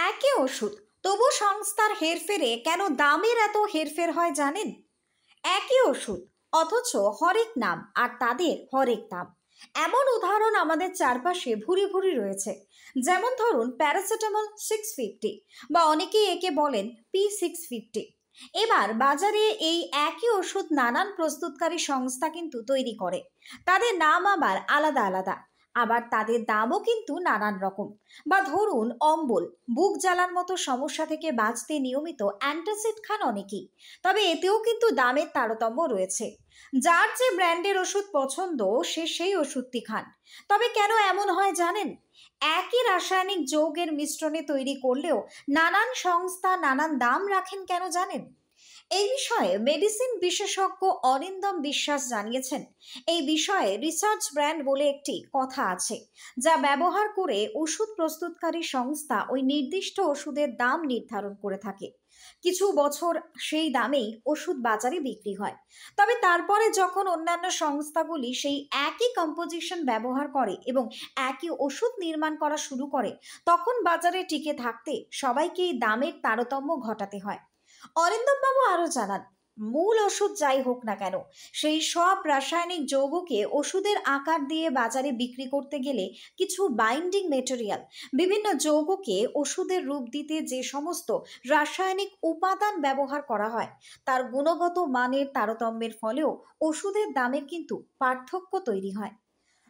একই ওষুধ, তবু সংস্থার হেরফেরে কেন দামের এত হেরফের হয় জানেন? একই ওষুধ, অথচ হরেক নাম আর তাদের হরেক দাম। এমন উদাহরণ আমাদের চারপাশে ভুরি ভুরি রয়েছে। যেমন ধরুন প্যারাসিটামল 650, বা অনেকেই একে বলেন P650। এবার বাজারে এই একই ওষুধ নানান প্রস্তুতকারী সংস্থা কিন্তু তৈরি করে। তাদের নাম আবার আলাদা আলাদা, আবার তাদের দামও কিন্তু নানান রকম। বা ধরুন অম্বল, বুক জ্বালার মতো সমস্যা থেকে বাঁচতে নিয়মিত অ্যান্টাসিড খান অনেকেই, তবে এতেও কিন্তু দামের তারতম্য রয়েছে। যার যে ব্র্যান্ডের ওষুধ পছন্দ সে সেই ওষুধটি খান। তবে কেন এমন হয় জানেন? একই রাসায়নিক যৌগের মিশ্রণে তৈরি করলেও নানান সংস্থা নানান দাম রাখেন কেন জানেন? এই বিষয়ে মেডিসিন বিশেষজ্ঞ অরিন্দম বিশ্বাস জানিয়েছেন, এই বিষয়ে রিসার্চ ব্র্যান্ড বলে একটি কথা আছে, যা ব্যবহার করে ওষুধ প্রস্তুতকারী সংস্থা ওই নির্দিষ্ট ওষুধের দাম নির্ধারণ করে থাকে। কিছু বছর সেই দামেই ওষুধ বাজারে বিক্রি হয়। তবে তারপরে যখন অন্যান্য সংস্থাগুলি সেই একই কম্পোজিশন ব্যবহার করে এবং একই ওষুধ নির্মাণ করা শুরু করে, তখন বাজারে টিকে থাকতে সবাইকে এই দামের তারতম্য ঘটাতে হয়। অরিন্দম বাবু আরো জানান, মূল ওষুধ যাই হোক না কেন, সেই সব রাসায়নিক যৌগকে ওষুধের আকার দিয়ে বাজারে বিক্রি করতে গেলে কিছু বাইন্ডিং মেটেরিয়াল, বিভিন্ন যৌগকে ওষুধের রূপ দিতে যে সমস্ত রাসায়নিক উপাদান ব্যবহার করা হয়, তার গুণগত মানের তারতম্যের ফলেও ওষুধের দামের কিন্তু পার্থক্য তৈরি হয়।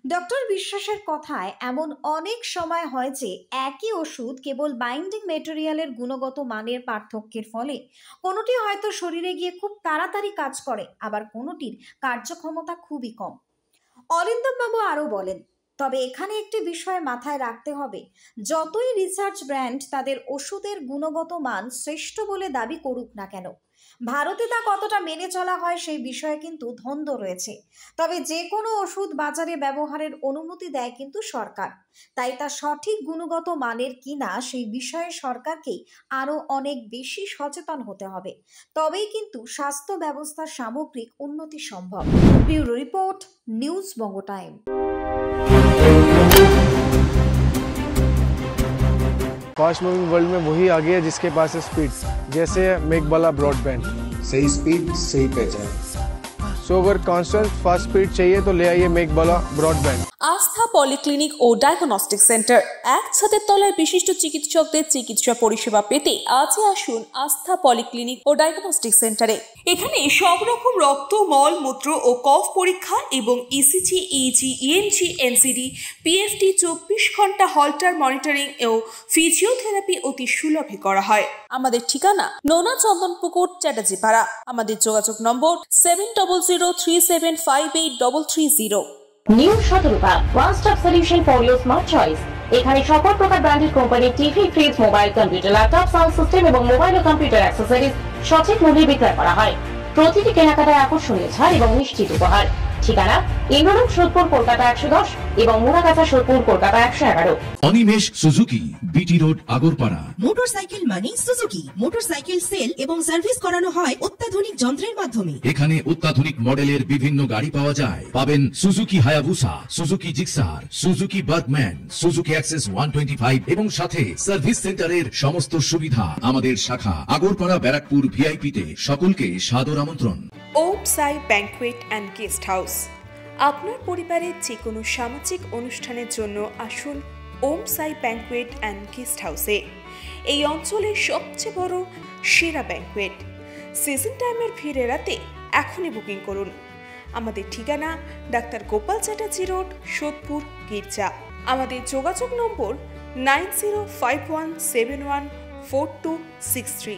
ডক্টর বিশ্বাসের কথায় এমন অনেক সময় হয় যে একই ওষুধ কেবল বাইন্ডিং মেটেরিয়ালের গুণগত মানের পার্থক্যের ফলে কোনোটি হয়তো শরীরে গিয়ে খুব তাড়াতাড়ি কাজ করে, আবার কোনোটির কার্যক্ষমতা খুবই কম। অরিন্দম বাবু আরো বলেন, তবে এখানে একটি বিষয় মাথায় রাখতে হবে, যতই রিসার্চ ব্র্যান্ড তাদের ওষুধের গুণগত মান শ্রেষ্ঠ বলে দাবি করুক না কেন, ভারতে তা কতটা মেনে চলা হয় সেই বিষয়ে কিন্তু দ্বন্দ্ব রয়েছে। তবে যে কোনো ওষুধ বাজারে ব্যবহারের অনুমতি দেয় কিন্তু সরকার, তাই তা সঠিক গুণগত মানের কিনা সেই বিষয়ে সরকারকেই আরো অনেক বেশি সচেতন হতে হবে। তবেই কিন্তু স্বাস্থ্য ব্যবস্থার সামগ্রিক উন্নতি সম্ভব। ব্যুরো রিপোর্ট, নিউজ বঙ্গ টাইম। फास्ट मूविंग वर्ल्ड में वही आगे है जिसके पास है स्पीड, जैसे मेघबाला ब्रॉडबैंड। सही स्पीड सही पहचान। सो अगर कांस्टेंट फास्ट स्पीड चाहिए तो ले आइए मेघबाला ब्रॉडबैंड। আস্থা পলিক্লিনিক ও ডায়াগনস্টিক সেন্টার, এক ছাদের তলায় বিশিষ্ট চিকিৎসকদের চিকিৎসা পরিষেবা পেতে আজই আসুন আস্থা পলিক্লিনিক ও ডায়াগনস্টিক সেন্টারে। এখানে সব রকম রক্ত, মল, মূত্র ও কফ পরীক্ষা এবং ECG, easy, ENG, NCD, PFT 24 ঘন্টা হল্টার মনিটরিং ও ফিজিওথেরাপি অতি সুলভে করা হয়। আমাদের ঠিকানা নোনা চন্দনপুকুর, চ্যাটার্জিপাড়া। আমাদের যোগাযোগ নম্বর 7003758330। New Shatarupa, one stop solution for your smart choice. এখানে সকল প্রকার ব্র্যান্ডেড কোম্পানির TV, fridge, mobile, computer, laptop, sound system এবং মোবাইল ও কম্পিউটার অ্যাক্সেসরিজ সঠিক মূল্যে বিক্রয় করা হয়। প্রতিটি কেনাকাটায় আকর্ষণীয় ছাড় এবং নিশ্চিত উপহার। ঠিকানা ইন্দ্রনগর, সোদপুর, কলকাতা 110 এবং Muragachha, Sodepur, Kolkata 111। Animesh Suzuki, BT road, Agarpara. Motorcycle মানে সুজুকি। মোটরসাইকেল সেল এবং সার্ভিস করানো হয় অত্যাধুনিক যন্ত্রের মাধ্যমে। এখানে অত্যাধুনিক মডেলের বিভিন্ন গাড়ি পাওয়া যায়। পাবেন Suzuki Hayabusa, Suzuki Gixxer, Suzuki Bergman, Suzuki access 125 এবং সাথে সার্ভিস সেন্টারের সমস্ত সুবিধা। আমাদের শাখা আগরপাড়া, ব্যারাকপুর ভিআইপি তে। সকলকে সাদর আমন্ত্রণ। ওম সাই ব্যাংকুয়েট অ্যান্ড গেস্ট হাউস। আপনার পরিবারের যে কোনো সামাজিক অনুষ্ঠানের জন্য আসুন ওম সাই ব্যাংকুয়েট অ্যান্ড গেস্ট হাউসে। এই অঞ্চলের সবচেয়ে বড় সেরা ব্যাংকুয়েট। সিজন টাইমের ভিড় এড়াতে এখনই বুকিং করুন। আমাদের ঠিকানা ডাক্তার গোপাল চ্যাটার্জি রোড, সোদপুর, গির্জা। আমাদের যোগাযোগ নম্বর 9051714263।